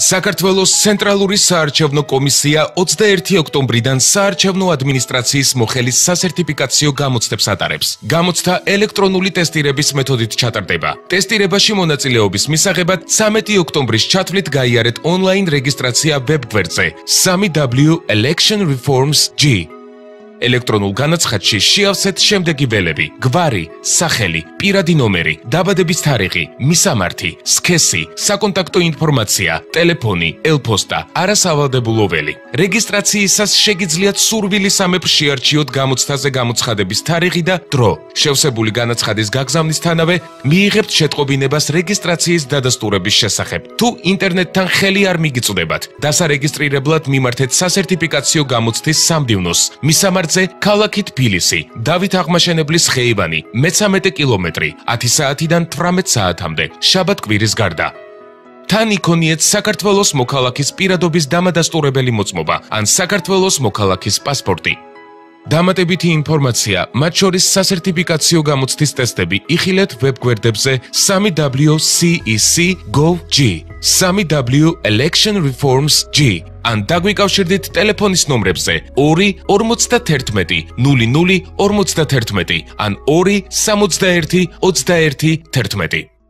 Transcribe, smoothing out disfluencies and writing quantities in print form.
საქართველოს ცენტრალური საარჩევნო კომისია 21 ოქტომბრიდან საარჩევნო ადმინისტრაციის მოხელის სასერტიფიკაციო გამოცდებს ატარებს. გამოცდა ელექტრონული ტესტირების მეთოდით ჩატარდება. ტესტირებაში მონაწილეობის მისაღებად 13 ოქტომბრის ჩათვლით გაიარეთ ონლაინ რეგისტრაცია ვებგვერდზე 3w-electionreforms.g. ელექტრონულ განაცხადში შეავსეთ შემდეგი ველები: გვარი, სახელი, პირადი ნომერი, დაბადების თარიღი, მისამართი, სქესი, საკონტაქტო ინფორმაცია, ტელეფონი, ელფოსტა, არასავალდებულო ველი. რეგისტრაციისას შეგიძლიათ სურვილი სამეფ შეარჩიოთ გამოცდაზე გამოცხადების თარიღი და დრო. შევსებული განაცხადის გაგზავნისთანავე მიიღებთ შეტყობინებას რეგისტრაციის დადასტურების შესახებ. თუ ინტერნეტთან ხელი არ მიგიწვდებათ, დასარეგისტრირებლად მიმართეთ სასერტიფიკაციო გამოცდის სამდივნოს. მისამართზე ქალაქი თბილისი, დავით აღმაშენებლის ხეივანი, მე-13 კილომეტრი, 10 საათიდან 18 საათამდე, შაბათ-კვირის გარდა. თან იქონიეთ საქართველოს მოქალაქის პირადობის დამადასტურებელი მოწმობა ან საქართველოს მოქალაქის პასპორტი. დამატებითი ინფორმაცია, მათ შორის სასერტიფიკაციო გამოცდის ტესტები იხილეთ ვებგვერდებზე 3w-cec.gov.g, 3w-electionreforms.g ან დაგვიკავშირდით ტელეფონის ნომრებზე 2-51-00-51 ან 2-71-21-11.